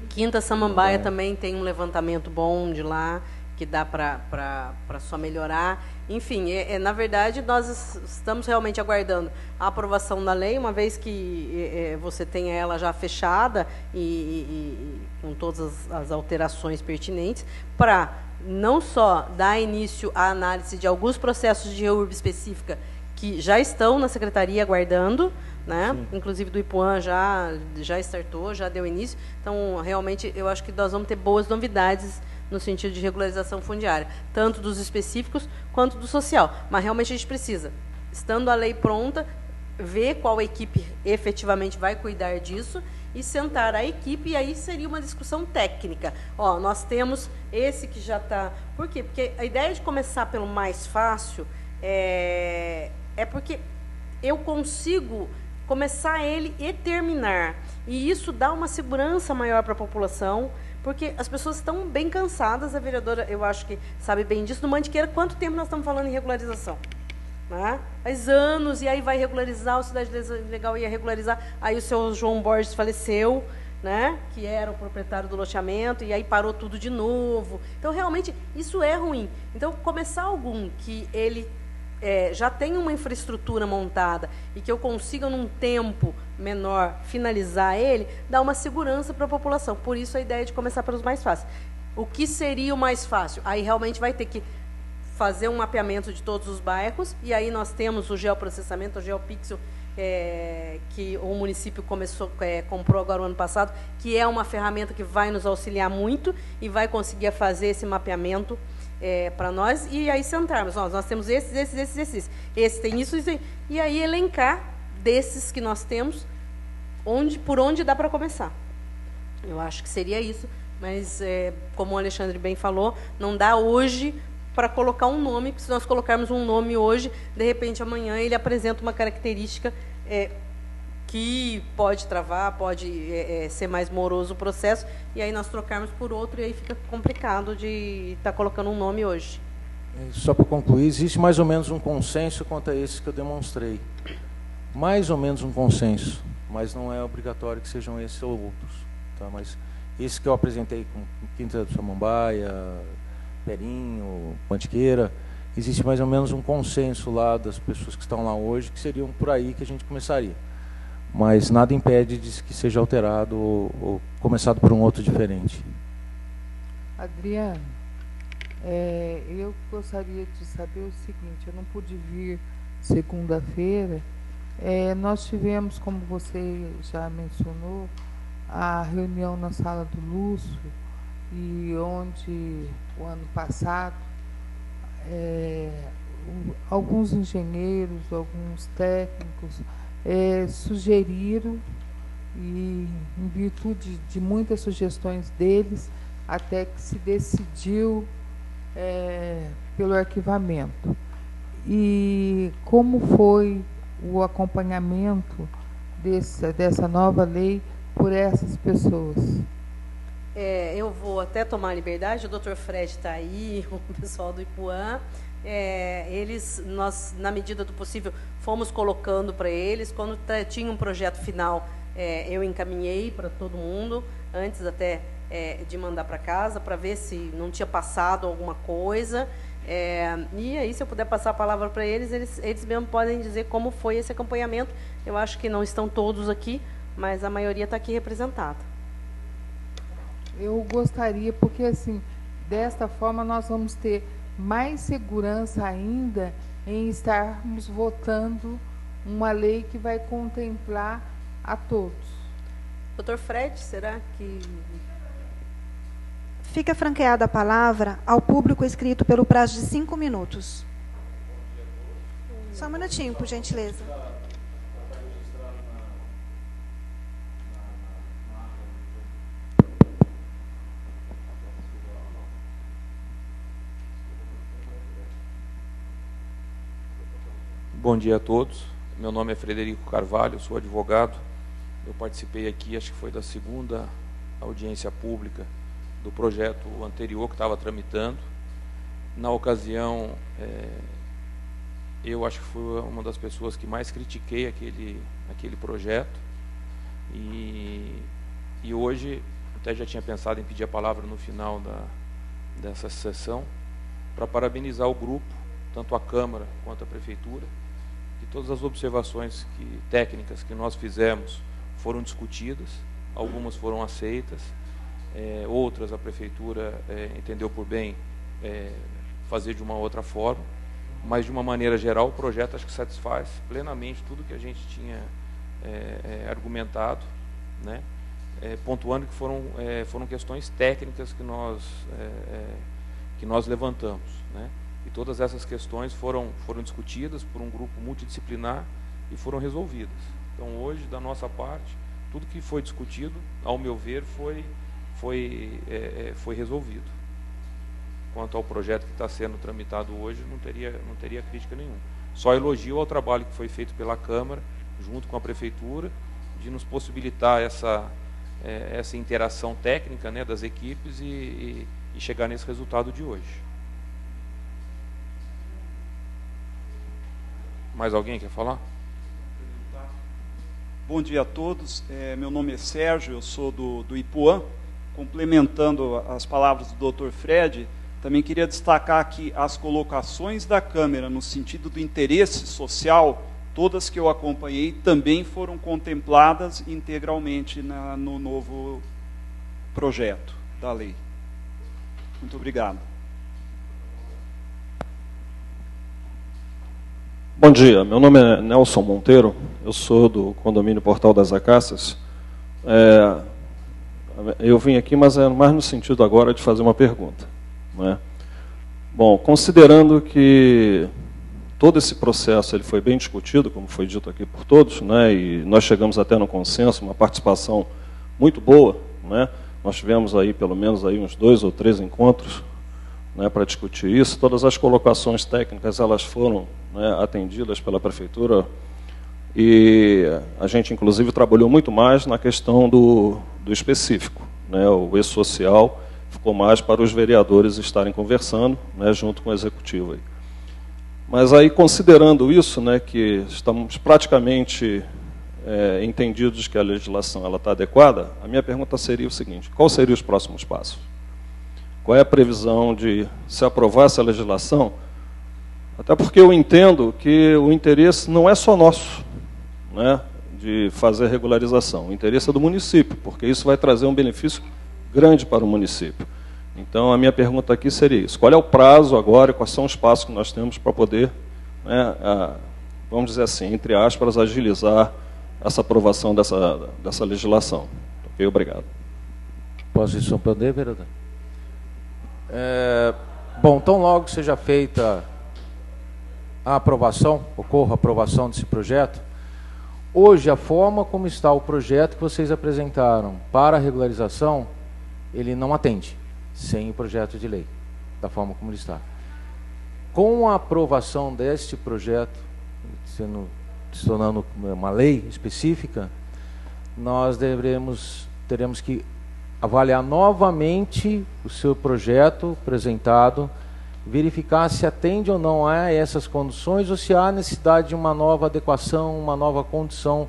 Quinta Samambaia também tem um levantamento bom de lá, que dá para só melhorar. Enfim, na verdade, nós estamos realmente aguardando a aprovação da lei, uma vez que você tenha ela já fechada e com todas as alterações pertinentes, para não só dar início à análise de alguns processos de REURB específica que já estão na Secretaria aguardando, né? Inclusive do Ipuã já startou, já deu início. Então, realmente, eu acho que nós vamos ter boas novidades no sentido de regularização fundiária, tanto dos específicos quanto do social. Mas, realmente, a gente precisa, estando a lei pronta, ver qual equipe efetivamente vai cuidar disso e sentar a equipe, e aí seria uma discussão técnica. Ó, nós temos esse que já está... Por quê? Porque a ideia de começar pelo mais fácil é porque eu consigo começar ele e terminar. E isso dá uma segurança maior para a população, porque as pessoas estão bem cansadas. A vereadora, eu acho que sabe bem disso. No Mantiqueira, quanto tempo nós estamos falando em regularização? Né? Faz anos, e aí vai regularizar, o Cidade Legal ia regularizar, aí o seu João Borges faleceu, né? Que era o proprietário do loteamento, e aí parou tudo de novo. Então, realmente, isso é ruim. Então, começar algum que ele já tem uma infraestrutura montada e que eu consiga, num tempo menor, finalizar ele, dá uma segurança para a população. Por isso, a ideia de começar pelos mais fáceis. O que seria o mais fácil? Aí, realmente, vai ter que fazer um mapeamento de todos os bairros, e aí nós temos o geoprocessamento, o GeoPixel, que o município comprou agora no ano passado, que é uma ferramenta que vai nos auxiliar muito e vai conseguir fazer esse mapeamento para nós, e aí sentarmos, nós temos esses, esse tem isso, e aí elencar desses que nós temos, por onde dá para começar. Eu acho que seria isso, mas, como o Alexandre bem falou, não dá hoje para colocar um nome, porque se nós colocarmos um nome hoje, de repente amanhã ele apresenta uma característica que pode travar, pode ser mais moroso o processo, e aí nós trocarmos por outro, e aí fica complicado de estar colocando um nome hoje. Só para concluir, existe mais ou menos um consenso quanto a esses que eu demonstrei. Mais ou menos um consenso, mas não é obrigatório que sejam esses ou outros. Tá? Mas esse que eu apresentei com Quinta do Samambaia, Perinho, Mantiqueira, existe mais ou menos um consenso lá das pessoas que estão lá hoje, que seriam por aí que a gente começaria. Mas nada impede de que seja alterado ou começado por um outro diferente. Adriano, eu gostaria de saber o seguinte, eu não pude vir segunda-feira, nós tivemos, como você já mencionou, a reunião na Sala do Lúcio, e onde, o ano passado, alguns engenheiros, alguns técnicos sugeriram, e em virtude de muitas sugestões deles, até que se decidiu pelo arquivamento. E como foi o acompanhamento dessa nova lei por essas pessoas? Eu vou até tomar a liberdade, o Dr. Fred está aí, o pessoal do Ipuã. Nós, na medida do possível, fomos colocando para eles. Quando tinha um projeto final, eu encaminhei para todo mundo, antes até de mandar para casa, para ver se não tinha passado alguma coisa. E aí, se eu puder passar a palavra para eles, eles mesmos podem dizer como foi esse acompanhamento. Eu acho que não estão todos aqui, mas a maioria está aqui representada. Eu gostaria, porque assim, desta forma nós vamos ter mais segurança ainda em estarmos votando uma lei que vai contemplar a todos. Dr. Fred, será que... Fica franqueada a palavra ao público inscrito pelo prazo de 5 minutos. Só um minutinho, por gentileza. Bom dia a todos. Meu nome é Frederico Carvalho, sou advogado. Eu participei aqui, acho que foi da segunda audiência pública do projeto anterior que estava tramitando. Na ocasião, eu acho que fui uma das pessoas que mais critiquei aquele projeto. E hoje, até já tinha pensado em pedir a palavra no final dessa sessão, para parabenizar o grupo, tanto a Câmara quanto a Prefeitura, que todas as observações técnicas que nós fizemos foram discutidas, algumas foram aceitas, outras a Prefeitura entendeu por bem fazer de uma outra forma, mas de uma maneira geral o projeto acho que satisfaz plenamente tudo que a gente tinha argumentado, né, pontuando que foram questões técnicas que nós levantamos, né, e todas essas questões foram discutidas por um grupo multidisciplinar e foram resolvidas. Então, hoje, da nossa parte, tudo que foi discutido, ao meu ver, foi resolvido. Quanto ao projeto que está sendo tramitado hoje, não teria crítica nenhuma. Só elogio ao trabalho que foi feito pela Câmara, junto com a Prefeitura, de nos possibilitar essa interação técnica, né, das equipes e chegar nesse resultado de hoje. Mais alguém quer falar? Bom dia a todos. Meu nome é Sérgio, eu sou do Ipuã. Complementando as palavras do Dr. Fred, também queria destacar que as colocações da Câmara no sentido do interesse social, todas que eu acompanhei, também foram contempladas integralmente no novo projeto da lei. Muito obrigado. Bom dia, meu nome é Nelson Monteiro, eu sou do condomínio Portal das Acácias. Eu vim aqui, mas é mais no sentido agora de fazer uma pergunta, né? Bom, considerando que todo esse processo ele foi bem discutido, como foi dito aqui por todos, né, e nós chegamos até no consenso, uma participação muito boa, né? Nós tivemos aí pelo menos aí uns 2 ou 3 encontros, né, para discutir isso. Todas as colocações técnicas elas foram, né, atendidas pela Prefeitura e a gente inclusive trabalhou muito mais na questão do específico, né, o E-Social ficou mais para os vereadores estarem conversando, né, junto com o Executivo. Aí. Mas aí, considerando isso, né, que estamos praticamente entendidos que a legislação está adequada, a minha pergunta seria o seguinte: qual seriam os próximos passos? Qual é a previsão de se aprovar essa legislação? Até porque eu entendo que o interesse não é só nosso, né, de fazer regularização. O interesse é do município, porque isso vai trazer um benefício grande para o município. Então, a minha pergunta aqui seria isso. Qual é o prazo agora e quais são os passos que nós temos para poder, né, vamos dizer assim, entre aspas, agilizar essa aprovação dessa legislação? Ok, obrigado. Posso responder, vereador? Bom, tão logo seja feita a aprovação, ocorra a aprovação desse projeto, hoje a forma como está o projeto que vocês apresentaram para a regularização, ele não atende sem o projeto de lei, da forma como ele está. Com a aprovação deste projeto, se tornando uma lei específica, nós teremos que avaliar novamente o seu projeto apresentado, verificar se atende ou não a essas condições ou se há necessidade de uma nova adequação, uma nova condição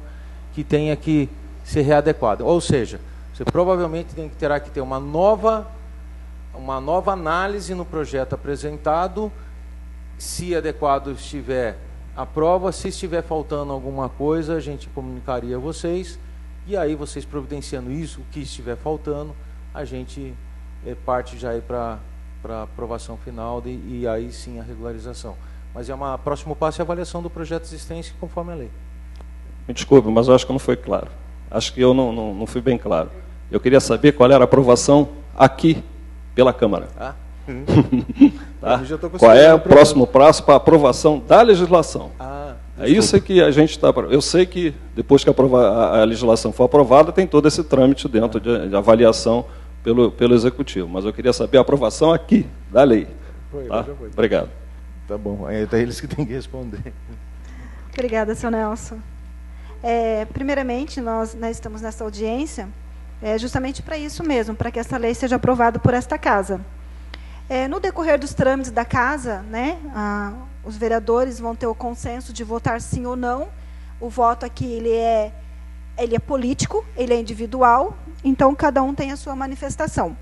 que tenha que ser readequada. Ou seja, você provavelmente terá que ter uma nova análise no projeto apresentado. Se adequado estiver, aprova. Se estiver faltando alguma coisa, a gente comunicaria a vocês. E aí, vocês providenciando isso, o que estiver faltando, a gente parte já para aprovação final e aí sim a regularização. Mas próximo passo é a avaliação do projeto existente conforme a lei. Me desculpe, mas eu acho que não foi claro. Acho que eu não fui bem claro. Eu queria saber qual era a aprovação aqui pela Câmara. Tá? Qual é o próximo prazo para a aprovação da legislação? É isso que a gente está... Eu sei que depois que a legislação for aprovada, tem todo esse trâmite dentro de avaliação pelo Executivo. Mas eu queria saber a aprovação aqui, da lei. Tá? Obrigado. Tá bom, é eles que têm que responder. Obrigada, senhor Nelson. Primeiramente, nós estamos nessa audiência justamente para isso mesmo, para que essa lei seja aprovada por esta Casa. No decorrer dos trâmites da Casa, né, os vereadores vão ter o consenso de votar sim ou não. O voto aqui ele é político, ele é individual, então cada um tem a sua manifestação.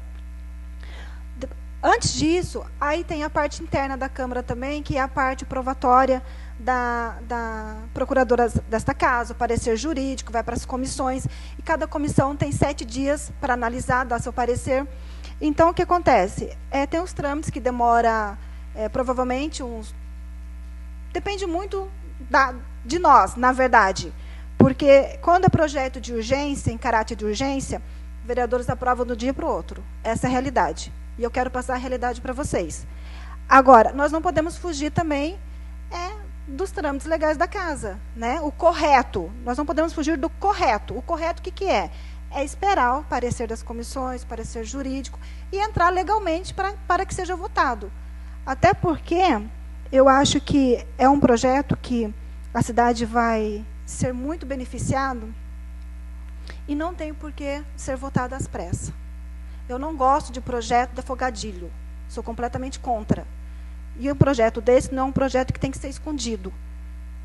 Antes disso, aí tem a parte interna da Câmara também, que é a parte provatória da procuradora desta Casa, o parecer jurídico, vai para as comissões, e cada comissão tem 7 dias para analisar, dar seu parecer. Então, o que acontece? Tem uns trâmites que demora, provavelmente, depende muito de nós, na verdade, Porque quando é projeto de urgência, em caráter de urgência, vereadores aprovam do dia para o outro. Essa é a realidade. E eu quero passar a realidade para vocês. Agora, nós não podemos fugir também dos trâmites legais da casa, né? O correto. Nós não podemos fugir do correto. O correto, o que é? É esperar o parecer das comissões, parecer jurídico, e entrar legalmente para que seja votado. Até porque eu acho que é um projeto que a cidade vai ser muito beneficiado e não tem por que ser votado às pressas. Eu não gosto de projeto de afogadilho. Sou completamente contra. E um projeto desse não é um projeto que tem que ser escondido.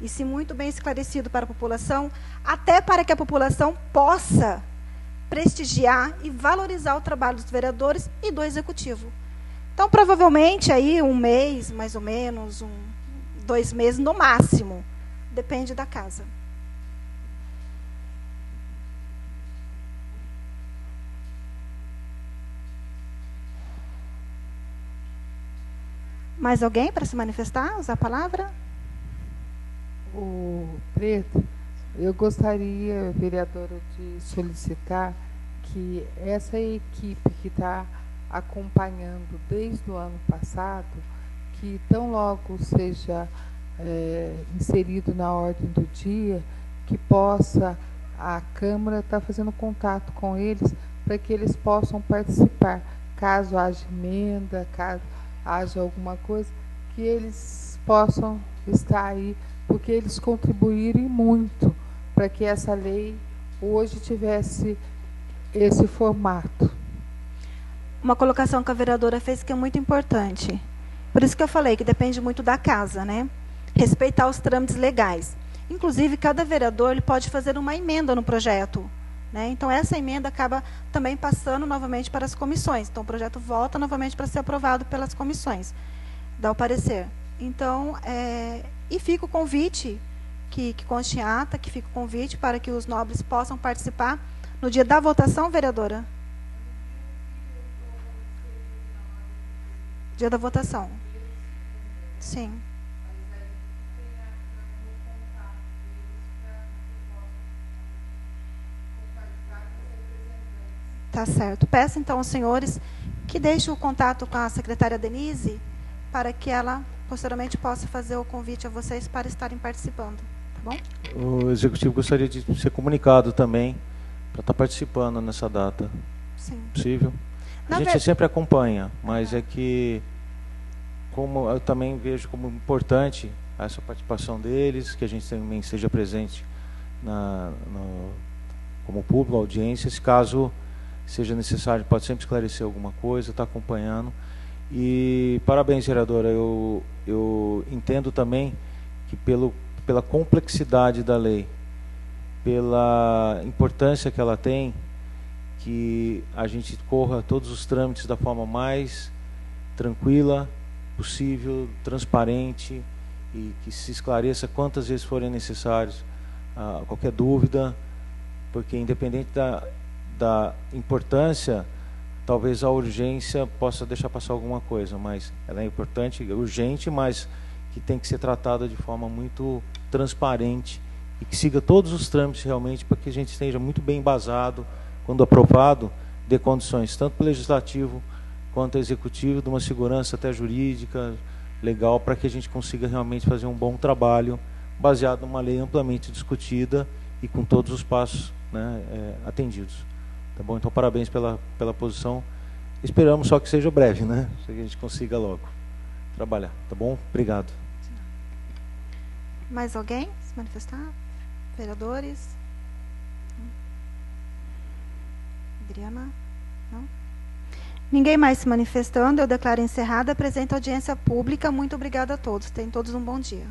E sim muito bem esclarecido para a população, até para que a população possa prestigiar e valorizar o trabalho dos vereadores e do executivo. Então, provavelmente, aí um mês, mais ou menos, 2 meses no máximo. Depende da casa. Mais alguém para se manifestar, usar a palavra? O Preto, eu gostaria, vereadora, de solicitar que essa equipe que está acompanhando desde o ano passado, que tão logo seja inserido na ordem do dia, que possa a Câmara estar fazendo contato com eles para que eles possam participar, caso haja emenda, caso haja alguma coisa, que eles possam estar aí, porque eles contribuíram muito para que essa lei hoje tivesse esse formato. Uma colocação que a vereadora fez que é muito importante. Por isso que eu falei que depende muito da casa, né? Respeitar os trâmites legais. Inclusive, cada vereador ele pode fazer uma emenda no projeto, né? Então, essa emenda acaba também passando novamente para as comissões. Então, o projeto volta novamente para ser aprovado pelas comissões. Dá o parecer. Então, e fica o convite, que conste em ata, que fica o convite para que os nobres possam participar no dia da votação, vereadora? Dia da votação. Sim. Tá certo. Peço, então, aos senhores que deixem o contato com a secretária Denise para que ela, posteriormente, possa fazer o convite a vocês para estarem participando. Tá bom? O Executivo gostaria de ser comunicado também para estar participando nessa data. Sim. Possível? A gente sempre acompanha, mas é que, como eu também vejo como importante essa participação deles, que a gente também esteja presente como público, audiência, se caso seja necessário, pode sempre esclarecer alguma coisa, está acompanhando. E parabéns, vereadora, eu entendo também que pela complexidade da lei, pela importância que ela tem, que a gente corra todos os trâmites da forma mais tranquila possível, transparente, e que se esclareça quantas vezes forem necessários qualquer dúvida, porque independente da importância, talvez a urgência possa deixar passar alguma coisa, mas ela é importante, urgente, mas que tem que ser tratada de forma muito transparente e que siga todos os trâmites realmente, para que a gente esteja muito bem embasado, quando aprovado, dê condições, tanto para o Legislativo quanto ao Executivo, de uma segurança até jurídica, legal, para que a gente consiga realmente fazer um bom trabalho, baseado numa lei amplamente discutida e com todos os passos, né, atendidos. Tá bom? Então, parabéns pela posição. Esperamos só que seja breve, né? Que a gente consiga logo trabalhar. Tá bom? Obrigado. Mais alguém se manifestar? Vereadores? Adriana? Não? Ninguém mais se manifestando. Eu declaro encerrada a presente audiência pública. Muito obrigada a todos. Tenham todos um bom dia.